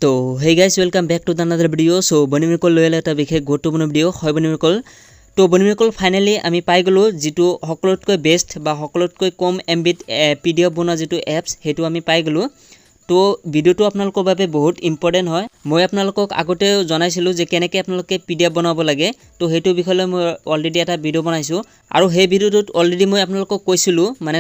तो hey guys, welcome back to the another video. So বনিমিকল লৈ এটা বিশেষ গুৰুত্বপূৰ্ণ ভিডিও হয় বনিমিকল। তো বনিমিকল ফাইনালি আমি পাই গলো যেটো সকলোতকৈ বেষ্ট বা সকলোতকৈ কম এমবিত পিডিএফ বনোৱা যেটো এপছ হেতু আমি পাই গলো। তো ভিডিওটো আপোনালোকৰ বাবে বহুত ইম্পৰ্টেন্ট হয়। মই আপোনালোকক আগতে জনাইছিলো যে কেনেকৈ আপোনালোকে পিডিএফ বনাব লাগে। তো হেতু বিষয়লৈ মই অলৰেডি এটা ভিডিও বনাইছো আৰু সেই ভিডিওটোত অলৰেডি মই আপোনালোকক কৈছিলো মানে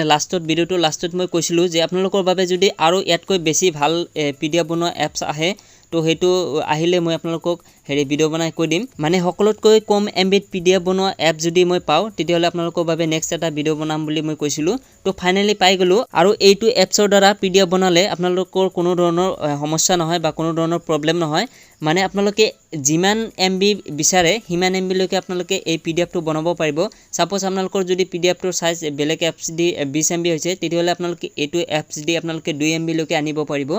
ভিডিওটো লাষ্টত মই কৈছিলো যে আপোনালোকৰ বাবে যদি আৰু ইয়াতকৈ বেছি ভাল পিডিএফ বনোৱা এপছ আহে তো হেতু আহিলে মই আপোনালোকক হেৰি ভিডিও বনাই কৈ দিম। মানে সকলোতকৈ কম এমবিত পিডিএফ বনোৱা এপ যদি মই পাও তেতিয়াহলে আপোনালোকৰ বাবে নেক্সট এটা ভিডিও বনাম বুলি মই কৈছিলো। তো ফাইনালি পাই গলো আৰু এইটো এপছৰ দ্বাৰা পিডিএফ বনালে আপোনালোকৰ কোনো ধৰণৰ সমস্যা নহয় বা কোনো ধৰণৰ প্ৰবলেম নহয়। মানে আপোনালোকে যিমান এমবি বিচাৰে হিমান এমবি লৈকে আপোনালোকে এই পিডিএফটো বনাব পাৰিব। সাপোজ আপোনালোকৰ যদি পিডিএফটোৰ সাইজ বেলেগ এপছ দি 20 এমবি হৈছে তেতিয়াহলে আপোনালোকে এইটো এপছ দি আপোনালোকে 2 এমবি লৈকে আনিব পাৰিব।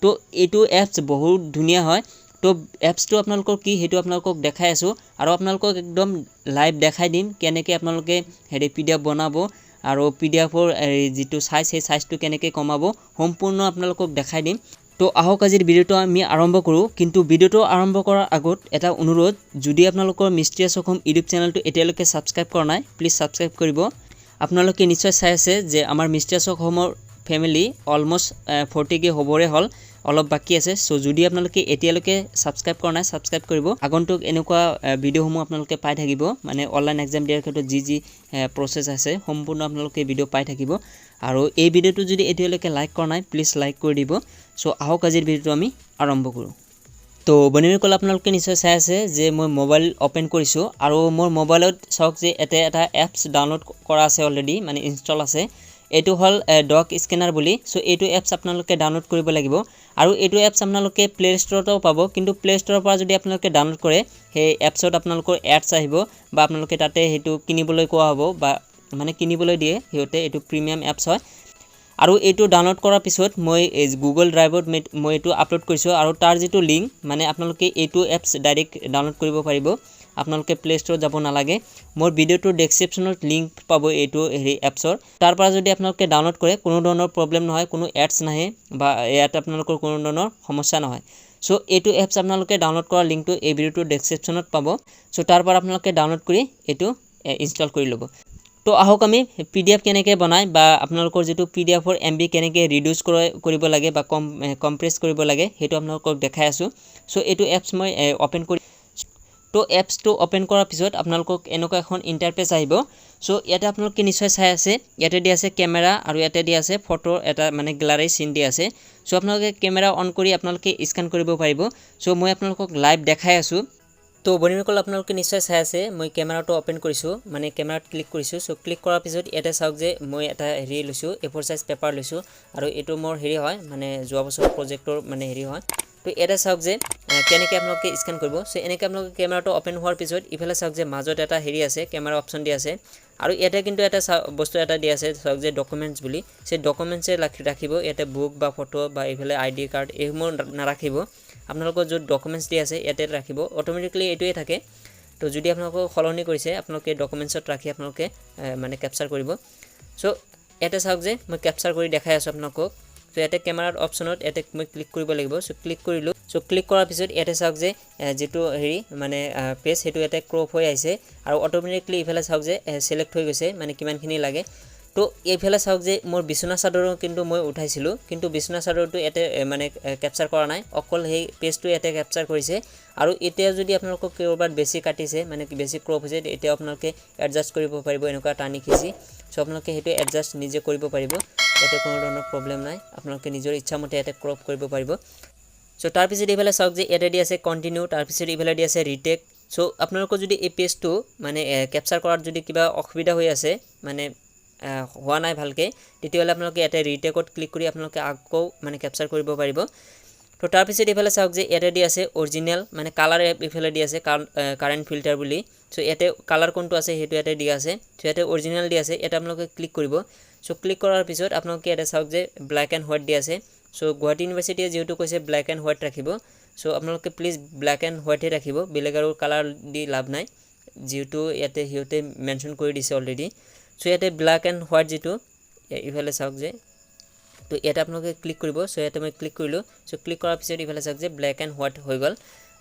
তো এইটো এপছ বহুত ধুনিয়া হয়। তো এপছটো আপোনালোকৰ কি হেতু আপোনালোকক দেখাই আছো আৰু আপোনালোকক একদম লাইভ দেখাই দিম কেনেকৈ আপোনালোকে হেৰি পিডিএফ বনাব আৰু পিডিএফৰ যেটো সাইজ সেই সাইজটো কেনেকৈ কমাব সম্পূৰ্ণ আপোনালোকক দেখাই দিম। তো আহক আজিৰ ভিডিওটো আমি আৰম্ভ কৰো। কিন্তু ভিডিওটো আৰম্ভ কৰাৰ আগত এটা অনুৰোধ, যদি আপোনালোকৰ মিষ্ট্ৰিয়াছঅসম ইউটিউব চেনেলটো এতিয়ালৈকে সাবস্ক্ৰাইব কৰা নাই প্লিজ সাবস্ক্ৰাইব কৰিব। আপোনালোকে নিশ্চয় চাই আছে যে আমাৰ মিষ্ট্ৰিয়াছঅসমৰ ফ্যামিলি অলমোস্ট 40k হ'বৰে হল, অলপ বাকি আছে। সো যদি আপোনালোকে এতিয়ালৈকে সাবস্ক্ৰাইব কৰা নাই সাবস্ক্ৰাইব কৰিব। আগন্তুক এনেকুৱা ভিডিওসমূহ আপোনালোকে পাই থাকিব। মানে অনলাইন এক্সাম দিয়াৰ ক্ষেত্ৰত যি প্ৰসেস আছে সম্পূৰ্ণ আপোনালোকে ভিডিও পাই থাকিব। আৰু এই ভিডিওটো যদি এতিয়ালৈকে লাইক কৰা নাই প্লিজ লাইক কৰি দিব। সো আহক আজিৰ ভিডিওটো আমি আৰম্ভ কৰো। তো বনিমিকল আপোনালোকে নিশ্চয় চাই আছে যে মই মোবাইল ওপেন কৰিছো আৰু মোৰ মোবাইলত চাওক যে এটা এপছ ডাউনলোড কৰা আছে অলৰেডি, মানে ইনষ্টল আছে। এটো হল ডক স্ক্যানাৰ বুলি। সো এইটো এপছ আপোনালোকে ডাউনলোড কৰিব লাগিব আৰু এইটো এপছ আপোনালোকে প্লে ষ্টৰতো পাব। কিন্তু প্লে ষ্টৰৰ পৰা যদি আপোনালোকে ডাউনলোড কৰে সেই এপছত আপোনালোকৰ এডছ আহিব বা আপোনালোকে তাতে হেতু কিনিবলৈ কোৱা হ'ব বা মানে কিনিবলৈ দিয়ে হিয়তে। এইটো প্ৰিমিয়াম এপছ হয় আৰু এইটো ডাউনলোড কৰাৰ পিছত মই গুগল ড্ৰাইভত মই এইটো আপলোড কৰিছো আৰু তাৰ যেটো লিংক মানে আপোনালোকে এইটো এপছ ডাইৰেক্ট ডাউনলোড কৰিব পাৰিব। আপোনালোকে প্লে ষ্টৰত যাব নালাগে। মোৰ ভিডিওটোৰ ডেসক্ৰিপচনত লিংক পাব এইটো হেৰি এপছৰ। তাৰ পৰা যদি আপোনালোকে ডাউনলোড কৰে কোনো ধৰণৰ প্ৰবলেম নহয়, কোনো এডছ নাহে বা ইয়াত আপোনালোকৰ কোনো ধৰণৰ সমস্যা নহয়। সো এইটো এপছ আপোনালোকে ডাউনলোড কৰা লিংকটো এই ভিডিওটোৰ ডেসক্ৰিপচনত পাব। সো তাৰ পৰা আপোনালোকে ডাউনলোড কৰি এইটো ইনষ্টল কৰি ল'ব। তো আহক আমি পিডিএফ কেনেকৈ বনায় বা আপোনালোকৰ যেটো পিডিএফৰ এমবি কেনেকৈ ৰিডিউস কৰিব লাগে বা কম্প্ৰেছ কৰিব লাগে হেতু আপোনালোকক দেখাই আছো। সো এইটো এপছ মই ওপেন কৰি তো এপছটো ওপেন কৰাৰ পিছত আপোনালোকক এনেকুৱা এখন ইন্টাৰফেস আহিব। সো ইয়াতে আপোনালোকে নিশ্চয় চাই আছে ইয়াতে দি আছে ক্যামেৰা আৰু ইয়াতে দি আছে ফটো এটা মানে গ্যালাৰি সিন দি আছে। সো আপোনালোকে ক্যামেৰা অন কৰি আপোনালোকে স্ক্যান কৰিব পাৰিব। সো মই আপোনালোকক লাইভ দেখাই আছো। তো বনিমিকল আপোনালোকে নিশ্চয় চাই আছে মই ক্যামেৰাটো ওপেন কৰিছো, মানে ক্যামেৰাত ক্লিক কৰিছো। সো ক্লিক কৰাৰ পিছত ইয়াতে চাওক যে মই এটা হেৰি লৈছো A4 সাইজ পেপাৰ লৈছো আৰু এটো মোৰ হেৰি হয় মানে যোৱা বছৰ প্ৰজেক্টৰ মানে হেৰি হয়। তো এটা চাওক যে কেনেকৈ আপোনালোকে স্ক্যান কৰিব। সো এনেকৈ আপোনালোকে ক্যামেৰাটো ওপেন হোৱাৰ পিছত ইফালে চাওক যে মাজত এটা হেৰি আছে ক্যামেৰা অপচন দি আছে আৰু ইয়াতে কিন্তু এটা বস্তু এটা দি আছে চাওক যে ডকুমেন্টস বুলি। সেই ডকুমেন্টসে ৰাখিব ইয়াতে বুক বা ফটো বা ইফালে আইডি কাৰ্ড এইসমূহ নাৰাখিব। আপোনালোকৰ য'ত ডকুমেন্টস দি আছে ইয়াতে ৰাখিব, অটোমেটিক্যালি এইটোৱে থাকে। তো যদি আপোনালোকে সলনি কৰিছে আপোনালোকে ডকুমেন্টছত ৰাখি আপোনালোকে মানে ক্যাপচাৰ কৰিব। সো ইয়াতে চাওক যে মই ক্যাপচাৰ কৰি দেখাই আছো আপোনালোকক। তো ইয়াতে ক্যামেৰাৰ অপচনত ইয়াতে মই ক্লিক কৰিব লাগিব। সো ক্লিক কৰিলো। সো ক্লিক কৰাৰ পিছত ইয়াতে চাওক যে যেটো হেৰি মানে পেজ হেতু ইয়াতে ক্ৰপ হৈ আহিছে আৰু অটোমেটিক্যালি ইফালে চাওক যে সিলেক্ট হৈ গৈছে মানে কিমানখিনি লাগে। তো এইফালে চাওক যে মোৰ বিছনা চাদৰো কিন্তু মই উঠাইছিলো, কিন্তু বিছনা চাদৰটো ইয়াতে মানে ক্যাপচাৰ কৰা নাই, অকল সেই পেজটো ইয়াতে ক্যাপচাৰ কৰিছে। আৰু এতিয়া যদি আপোনালোকক কেওবাৰ বেছি কাটিছে মানে বেছি ক্ৰপ হৈছে এতিয়া আপোনালোকে এডজাস্ট কৰিব পাৰিব এনেকুৱা টানি খিচি। সো আপোনালোকে হেতু এডজাস্ট নিজে কৰিব পাৰিব, ইয়াতে কোনো ধৰণৰ প্ৰবলেম নাই। আপোনালোকে নিজৰ ইচ্ছা মতে ইয়াতে ক্ৰপ কৰিব পাৰিব। সো তাৰ পিছত ইফালে চাওক যে ইয়াতে দি আছে কন্টিনিউ, তাৰ পিছত ইফালে দি আছে ৰিটেক। সো আপোনালোকৰ যদি এই পেজটো মানে ক্যাপচাৰ কৰাত যদি কিবা অসুবিধা হৈ আছে মানে হোৱা নাই ভালকে তেতিয়াহলে আপোনালোকে ইয়াতে ৰিটেকত ক্লিক কৰি আপোনালোকে আকৌ মানে ক্যাপচাৰ কৰিব পাৰিব। তো তাৰ পিছত ইফালে চাওক যে ইয়াতে দি আছে অৰিজিনাল মানে কালাৰ ইফালে দি আছে কাৰেন্ট ফিল্টাৰ বুলি। সো ইয়াতে কালাৰ কোনটো আছে হেতু ইয়াতে দি আছে। সো ইয়াতে অৰিজিনাল দি আছে, এটা আপোনালোকে ক্লিক কৰিব। সো ক্লিক কৰাৰ পিছত আপোনালোকে ইয়াতে চাওক যে ব্ল্যাক এণ্ড হোৱাইট দি আছে। সো গুৱাহাটী ইউনিভাৰ্সিটিয়ে যেহেতু কৈছে ব্ল্যাক এণ্ড হোৱাইট ৰাখিব, সো আপোনালোকে প্লিজ ব্ল্যাক এণ্ড হোৱাইটে ৰাখিব, বেলেগ আৰু কালাৰ দি লাভ নাই যেহেতু ইয়াতে হিয়তে মেনশন কৰি দিছে অলৰেডি। সো ইয়াতে ব্ল্যাক এণ্ড হোৱাইট যেটো ইফালে চাওক যে তো ইয়াতে আপোনালোকে ক্লিক কৰিব সো ইয়াতে মই ক্লিক কৰিলো সো ক্লিক কৰাৰ পিছত ইফালে চাওক যে ব্ল্যাক এণ্ড হোৱাইট হৈ গ'ল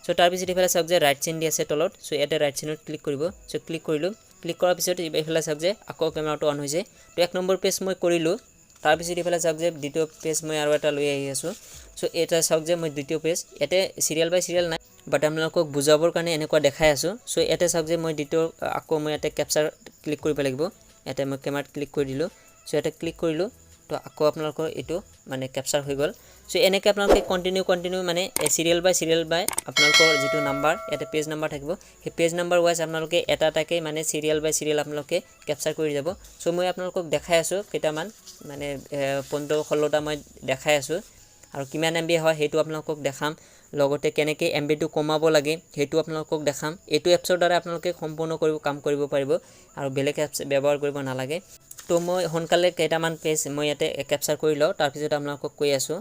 সো তাৰ পিছত ইফালে চাওক যে ৰাইট চেইন দি আছে তলত সো ইয়াতে ৰাইট চেইনত ক্লিক কৰিব সো ক্লিক কৰিলো ক্লিক কৰাৰ পিছত ইফালে চাওক যে আকৌ কেমেৰাটো অন হৈছে তো এক নম্বৰ পেজ মই কৰিলো তাৰ পিছত ইফালে চাওক যে দ্বিতীয় পেজ মই আৰু এটা লৈ আহি আছো সো এটা চাওক যে মই দ্বিতীয় পেজ ইয়াতে সিৰিয়াল বাই সিৰিয়াল নাই বাট আপোনালোকক বুজাবৰ কাৰণে এনেকুৱা দেখাই আছো সো ইয়াতে চাওক যে মই দ্বিতীয় আকৌ মই ইয়াতে ক্যাপচাৰ ক্লিক কৰিব লাগিব ইয়াতে মই কেমেৰাত ক্লিক কৰি দিলো সো ইয়াতে ক্লিক কৰিলো তো আকৌ আপোনালোকৰ এটো মানে ক্যাপচাৰ হৈ গ'ল সো এনেকৈ আপোনালোকে কন্টিনিউ মানে সিৰিয়াল বাই আপোনালোকৰ যেটো নাম্বাৰ এটা পেজ নাম্বাৰ থাকিব সেই পেজ নাম্বাৰ ওয়াইজ আপোনালোকে এটাটাকে মানে সিৰিয়াল বাই সিৰিয়াল আপোনালোকে ক্যাপচাৰ কৰি যাব সো মই আপোনালোকক দেখাই আছো কেটামান মানে 15-16টা মই দেখাই আছো আৰু কিমান এমবি হয় হেতু আপোনালোকক দেখাম লগতে কেনেকৈ এমবি টো কমাব লাগে হেতু আপোনালোকক দেখাম এটো এপছৰ দ্বাৰা আপোনালোকে সম্পূৰ্ণ কাম কৰিব পাৰিব আৰু বেলেগ এপছ ব্যৱহাৰ কৰিব নালাগে তো মই হনকালে কেটামান পেজ মই ইয়াতে ক্যাপচাৰ কৰি লও তাৰ পিছত আপোনালোকক কৈ আছো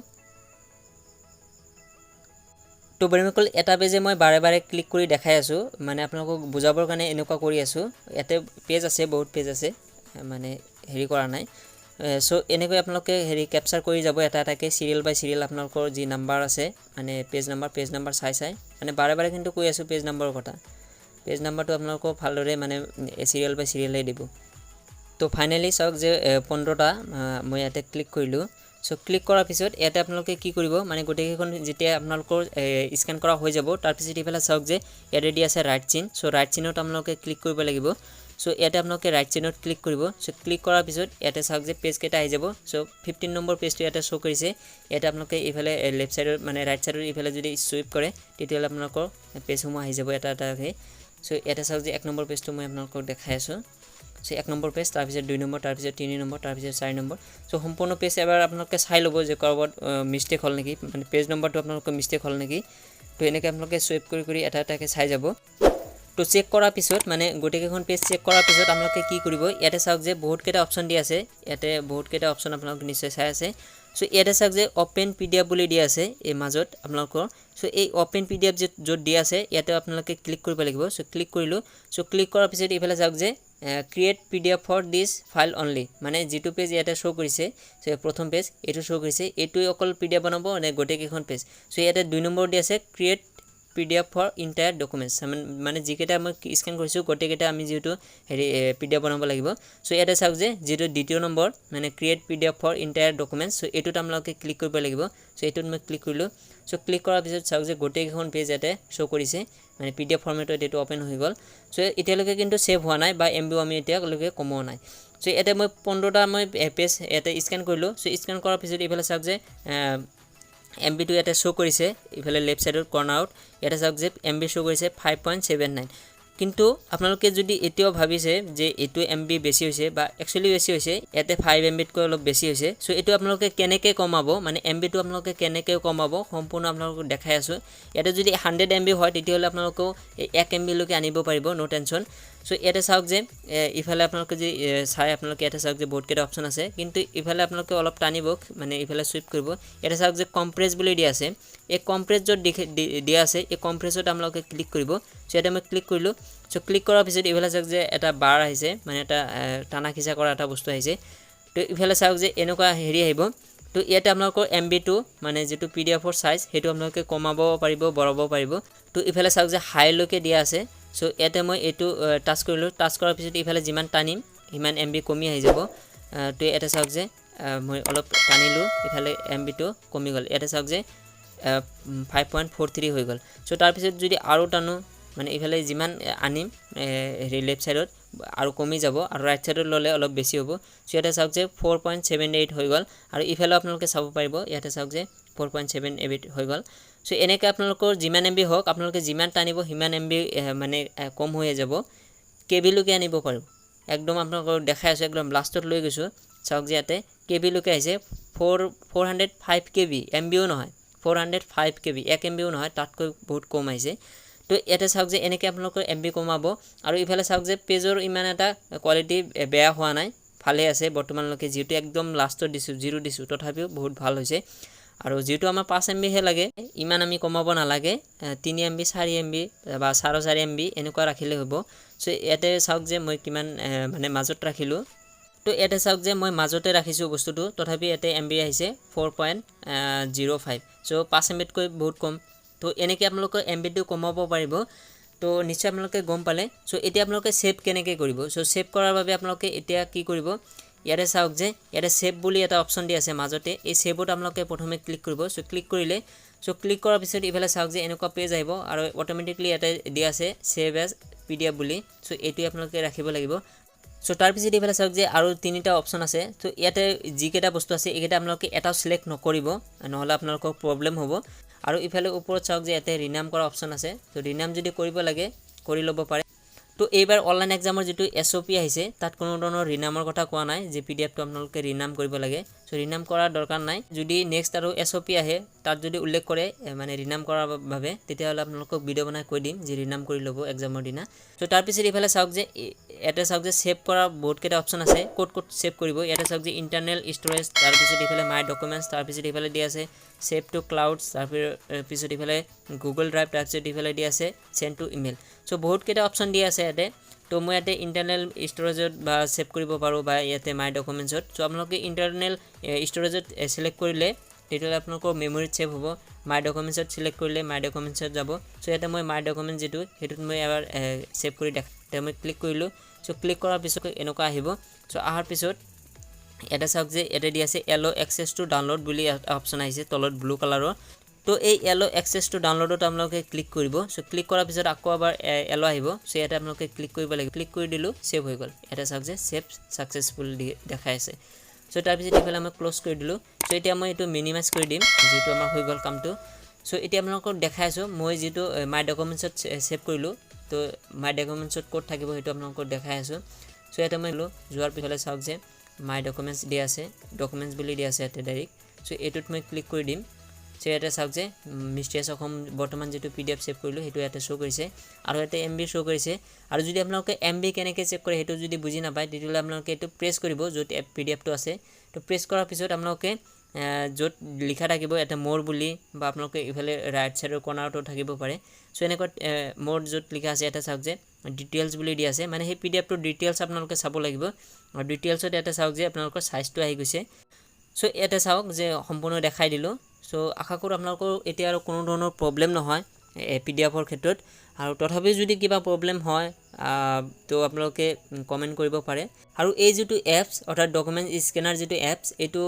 তো বন্ধুসকল এটা পেজে মই বাৰে বাৰে ক্লিক কৰি দেখাই আছো মানে আপোনালোকক বুজাবৰ কাৰণে এনেকুৱা কৰি আছো ইয়াতে পেজ আছে বহুত পেজ আছে মানে হেৰি কৰা নাই সো এনেকৈ আপোনালোকে হেৰি ক্যাপচাৰ কৰি যাব এটাটাকে সিৰিয়াল বাই সিৰিয়াল আপোনালোকৰ যি নাম্বাৰ আছে মানে পেজ নাম্বাৰ চাই মানে বাৰে বাৰে কিন্তু কৈ আছো পেজ নাম্বাৰৰ কথা পেজ নাম্বাৰটো আপোনালোকক ভালদৰে মানে সিৰিয়াল বাই সিৰিয়ালে দিব তো ফাইনালি চাওক যে 15টা মই ইয়াতে ক্লিক কৰিলো সো ক্লিক কৰাৰ পিছত ইয়াতে আপোনালোকে কি কৰিব মানে গোটেইখন যেতিয়া আপোনালোকৰ স্ক্যান কৰা হৈ যাব তাৰ পিছত ইফালে চাওক যে ইয়াতে দি আছে ৰাইট চেইন সো ৰাইট চেইনত আপোনালোকে ক্লিক কৰিব লাগিব সো ইয়াতে আপোনালোকে ৰাইট চেইনত ক্লিক কৰিব সো ক্লিক কৰাৰ পিছত ইয়াতে চাওক যে পেজ কেটা আহি যাব সো 15 নম্বৰ পেজটো ইয়াতে শো কৰিছে ইয়াতে আপোনালোকে ইফালে লেফট সাইডৰ মানে ৰাইট সাইডৰ ইফালে যদি সুইপ কৰে তেতিয়ালে আপোনালোকৰ পেজসমূহ আহি যাব এটাটাকে সো ইয়াতে চাওক যে 1 নম্বৰ পেজটো মই আপোনালোকক দেখাই আছো সো 1 নম্বৰ পেজ তাৰ পিছত 2 নম্বৰ তাৰ পিছত 3 নম্বৰ তাৰ পিছত 4 নম্বৰ সো সম্পূৰ্ণ পেজ এবাৰ আপোনালোকে চাই লব যে কৰবাত মিস্টেক হল নেকি মানে পেজ নম্বৰটো আপোনালোকৰ মিস্টেক হল নেকি তো এনেকৈ আপোনালোকে সুইপ কৰি এটাটাকে চাই যাব তো চেক কৰাৰ পিছত মানে গোটেইখন পেজ চেক কৰাৰ পিছত আপোনালোকে কি কৰিব ইয়াতে চাওক যে বহুত কেটা অপচন দি আছে ইয়াতে বহুত কেটা অপচন আপোনালোকে নিশ্চয় চাই আছে সো ইয়াতে চাওক যে ওপেন পিডিএফ বুলি দি আছে এই মাজত আপোনালোকৰ সো এই ওপেন পিডিএফ য'ত দি আছে ইয়াতে আপোনালোকে ক্লিক কৰিব লাগিব সো ক্লিক কৰিলো সো ক্লিক কৰাৰ পিছত ইফালে চাওক যে create PDF for this file only মানে যেটো পেজ ইয়াতে শো কৰিছে সো প্ৰথম পেজ এটো শো কৰিছে এটোই অকল পিডিএফ বনাব মানে গোটেইখন পেজ সো ইয়াতে 2 নম্বৰ দি আছে create PDF for entire documents মানে জিকেটা মই স্ক্যান কৰিছো গোটেইকেটা আমি যেটো হেৰি PDF বনাব লাগিব সো এটা চাওক যে যেটো দ্বিতীয় নম্বৰ মানে create PDF for entire documents so এটোত আপোনালোকে ক্লিক কৰিব লাগিব সো এটোত মই ক্লিক কৰিলো সো ক্লিক কৰাৰ পিছত চাওক যে গোটেইখন পেজ ইয়াতে শো কৰিছে মানে PDF ফৰমেটত এটো ওপেন হৈ গল সো এতিয়ালৈকে কিন্তু সেভ হোৱা নাই বা এমবি আমি এতিয়ালৈকে কমোৱা নাই সো এটা মই 15টা মই পেজ ইয়াতে স্ক্যান কৰিলো সো স্ক্যান কৰাৰ পিছত ইফালে চাওক যে এমবি টো ইয়াতে শো কৰিছে ইফালে লেফট সাইডৰ কৰ্নাৰত ইয়াতে চাওক যে এমবি শো কৰিছে 5.79 কিন্তু আপোনালোকে যদি এতিয়াও ভাবিছে যে এটো এমবি বেছি হৈছে বা একচুয়ালি বেছি হৈছে ইয়াতে 5 এমবি তকৈ অলপ বেছি হৈছে সো এটো আপোনালোকে কেনেকৈ কমাব মানে এমবি টো আপোনালোকে কেনেকৈ কমাব সম্পূৰ্ণ আপোনালোকক দেখাই আছো ইয়াতে যদি 100 এমবি হয় তেতিয়াহলে আপোনালোকে 1 এমবি লৈকে আনিব পাৰিব নো টেনশন সো ইয়াতে চাওক যে ইফালে আপোনালোকে যে চাই আপোনালোকে ইয়াতে চাওক যে বহুত কেটা অপচন আছে কিন্তু ইফালে আপোনালোকে অলপ টানিব মানে ইফালে সুইপ কৰিব ইয়াতে চাওক যে কম্প্ৰেস বুলি দি আছে এই কম্প্ৰেস যত দি আছে এই কম্প্ৰেসত আপোনালোকে ক্লিক কৰিব সো এটা মই ক্লিক কৰিলো সো ক্লিক কৰাৰ পিছত ইফালে চাওক যে এটা বাৰ আহিছে মানে এটা টানা খিচা কৰা এটা বস্তু আহিছে তো ইফালে চাওক যে এনেকুৱা হেৰি আহিব তো ইয়াতে আপোনালোকৰ এমবি টো মানে যেটো পিডিএফৰ সাইজ হেতু আপোনালোকে কমাব পাৰিব বঢ়াব পাৰিব তো ইফালে চাওক যে হাই লৈকে দিয়া আছে সো ইয়াতে মই এটো টাচ কৰিলো টাচ কৰাৰ পিছত ইফালে যিমান টানিম হিমান এমবি কমি আহি যাব তো এটা চাওক যে মই অলপ টানিলো ইফালে এমবি টো কমি গল এটা চাওক যে 5.43 হৈ গল সো তাৰ পিছত যদি আৰু টানো মানে ইফালে যিমান আনিম লেফট সাইডত আৰু কমি যাব আৰু ৰাইট সাইডত ললে অলপ বেছি হ'ব সো এটা চাওক যে 4.78 হৈ গল আৰু ইফালে আপোনালোকে চাব পাৰিব ইয়াতে চাওক যে 4.78 হৈ গল সো এনেকৈ আপোনালোকৰ যিমান এমবি হওক আপোনালোকে যিমান টানিব হিমান এমবি মানে কম হৈ যাব কেবি লৈকে আনিব পাৰিব একদম আপোনালোকক দেখাই আছো একদম লাষ্টত লৈ গৈছো চাওক যে ইয়াতে কেবি লৈকে আহিছে 405 কেবি এমবিও নহয় 405 কেবি 1 এমবিও নহয় তাতকৈ বহুত কম আহিছে তো ইয়াতে চাওক যে এনেকৈ আপোনালোকৰ এমবি কমাব আৰু ইফালে চাওক যে পেজৰ ইমান এটা কোৱালিটি বেয়া হোৱা নাই ভালে আছে বৰ্তমানলৈকে যেটো একদম লাষ্টত দিছো 0 দিছো তথাপিও বহুত ভাল হৈছে আৰু যেটো আমাৰ 5 এমবি হে লাগে ইমান আমি কমাব নালাগে 3 এমবি 4 এমবি বা 4.5 এমবি এনেকুৱা ৰাখিলে হ'ব সো ইয়াতে চাওক যে মই কিমান মানে মাজত ৰাখিলো তো ইয়াতে চাওক যে মই মাজতে ৰাখিছোঁ বস্তুটো তথাপি ইয়াতে MB আহিছে 4.05 সো 5 MB কৈ বহুত কম তো এনেকৈ আপোনালোকে MB টো কমাব পাৰিব তো নিশ্চয় আপোনালোকে গম পালে সো এতিয়া আপোনালোকে সেভ কেনেকৈ কৰিব সো সেভ কৰাৰ বাবে আপোনালোকে এতিয়া কি কৰিব ইয়াতে চাওক যে ইয়াতে সেভ বুলি এটা অপচন দি আছে মাজতে এই সেভত আপোনালোকে প্ৰথমে ক্লিক কৰিব সো ক্লিক কৰিলে সো ক্লিক কৰাৰ পিছত ইফালে চাওক যে এনেকুৱা পেজ আহিব আৰু অটোমেটিকলি ইয়াতে দি আছে সেভ এজ PDF বুলি সো এইটো আপোনালোকে ৰাখিব লাগিব সো তাৰ পিছত ইফালে চাওক যে আৰু তিনিটা অপচন আছে তো ইয়াতে যিকেইটা বস্তু আছে এইকেইটা আপোনালোকে এটাও সিলেক্ট নকৰিব নহলে আপোনালোকৰ প্ৰবলেম হ'ব আৰু ইফালে ওপৰত চাওক যে ইয়াতে ৰিনাম কৰা অপচন আছে তো ৰিনাম যদি কৰিব লাগে কৰি ল'ব পাৰে তো এইবাৰ অনলাইন এক্সামৰ যেটো SOP আহিছে তাত কোনো ধৰণৰ ৰিনামৰ কথা কোৱা নাই যে PDF টো আপোনালোকে ৰিনাম কৰিব লাগে সো ৰিনাম কৰাৰ দৰকাৰ নাই যদি নেক্সট আৰু SOP আহে তাত যদি উল্লেখ কৰে মানে ৰিনাম কৰাৰ বাবে তেতিয়া হলে আপোনালোকক ভিডিও বনাই কৈ দিম যে ৰিনাম কৰি ল'ব এক্সামৰ দিনা সো তাৰ পিছত ইফালে চাওক যে এটা চাওক যে সেভ কৰা বহুত কেইটা অপচন আছে কোড সেভ কৰিব ইয়াতে চাওক যে ইন্টাৰনেল ষ্টৰেজ তাৰ পিছত ইফালে মাই ডকুমেন্টস তাৰ পিছত ইফালে দি আছে সেভ টু ক্লাউডছ তাৰ পিছত ইফালে গুগল ড্ৰাইভ তাৰ পিছত ইফালে দি আছে সেন্ড টু ইমেইল সো বহুত কেইটা অপচন দি আছে ইয়াতে তো মই ইয়াতে ইন্টাৰনেল ষ্টৰেজত বা সেভ কৰিব পাৰো বা ইয়াতে মাই ডকুমেন্টছত সো আপোনালোকে ইন্টাৰনেল ষ্টৰেজত সিলেক্ট কৰিলে তেতিয়া আপোনালোকৰ মেমৰিত সেভ হ'ব মাই ডকুমেন্টছত সিলেক্ট কৰিলে মাই ডকুমেন্টছত যাব সো ইয়াতে মই মাই ডকুমেন্ট যেটো হেতুত মই এবাৰ সেভ কৰি দেখাতে মই ক্লিক কৰিলো সো ক্লিক কৰাৰ পিছত এনেকুৱা আহিব সো আহাৰ পিছত এটা চাওক যে এটা দি আছে এলো এক্সেস টু ডাউনলোড বুলি অপচন আহিছে তলত ব্লু কালাৰৰ তো এই এলো এক্সেস টু ডাউনলোডত আপোনালোকে ক্লিক কৰিব সো ক্লিক কৰাৰ পিছত আকৌ এবাৰ এলো আহিব সো এটা আপোনালোকে ক্লিক কৰিব লাগিব ক্লিক কৰি দিলো সেভ হৈ গল এটা চাওক যে সেভ সাকসেসফুল দেখাই আছে সো তাৰ পিছত ইফালে মই ক্লোজ কৰি দিলো সো এতিয়া মই এটো মিনিমাইজ কৰি দিম যেটো আমাৰ হৈ গল কামটো সো এতিয়া আপোনালোকক দেখাই আছো মই যেটো মাই ডকুমেন্টছত সেভ কৰিলো তো মাই ডকুমেন্টছত কোড থাকিব হেতু আপোনালোকক দেখাই আছো সো এটা মই লো যোৱাৰ পিছলে চাওক যে মাই ডকুমেন্টস দি আছে ডকুমেন্টস বুলি দি আছে এতে ডাইৰেক্ট সো এটোত মই ক্লিক কৰি দিম সো এটা চাওক যে মিষ্টেস অসম বৰ্তমান যেটো PDF সেভ কৰিলো হেতু এটা শো কৰিছে আৰু এটা MB শো কৰিছে আৰু যদি আপোনালোকে MB কেনেকৈ চেক কৰে হেতু যদি বুজি নাপায় তেতিয়ালে আপোনালোকে এটো প্ৰেছ কৰিব যত PDF টো আছে তো প্ৰেছ কৰাৰ পিছত আপোনালোকে যত লিখা থাকিব এটা মোৰ বুলি বা আপোনালোকে ইফালে ৰাইট সাইডৰ কৰ্নাৰটো থাকিব পাৰে সো এনেকৈ মোৰ যত লিখা আছে এটা চাওক যে ডিটেইলস বুলি দি আছে মানে সেই PDF টো ডিটেইলস আপোনালোকে চাব লাগিব আৰু ডিটেইলসত এটা চাওক যে আপোনালোকৰ সাইজটো আহি গৈছে সো এটা চাওক যে সম্পূৰ্ণ দেখাই দিলো সো আশা কৰো আপোনালোকৰ এতিয়া আৰু কোনো ধৰণৰ প্ৰবলেম নহয় PDF ৰ ক্ষেত্ৰত আৰু তথাপি যদি কিবা প্ৰবলেম হয় তো আপোনালোকে কমেন্ট কৰিব পাৰে আৰু এই যেটো এপছ অৰ্থাৎ ডকুমেন্ট স্ক্যানাৰ যেটো এপছ এটো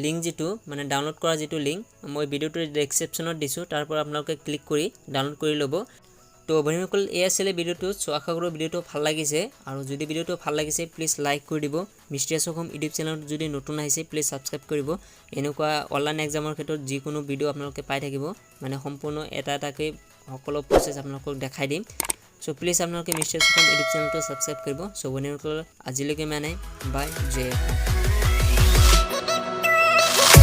লিংক যেটো মানে ডাউনলোড কৰা যেটো লিংক মই ভিডিওটোৰ ডেসক্ৰিপচনত দিছো তাৰ পৰা আপোনালোকে ক্লিক কৰি ডাউনলোড কৰি ল'ব তো বন্ধুসকল এই আছিল ভিডিওটো সো আশা কৰো ভিডিওটো ভাল লাগিছে আৰু যদি ভিডিওটো ভাল লাগিছে প্লিজ লাইক কৰি দিব মিষ্টেস অসম ইউটিউব চেনেলত যদি নতুন আহিছে প্লিজ সাবস্ক্ৰাইব কৰিব এনেকুৱা অনলাইন এক্সামৰ ক্ষেত্ৰত যি কোনো ভিডিও আপোনালোকে পাই থাকিব মানে সম্পূৰ্ণ এটা এটাকৈ সকলো প্ৰসেস আপোনালোকক দেখাই দিম সো প্লিজ আপোনালোকে মিষ্টেস অসম ইউটিউব চেনেলটো সাবস্ক্ৰাইব কৰিব সো বন্ধুসকল আজিলৈকে মানে বাই জয়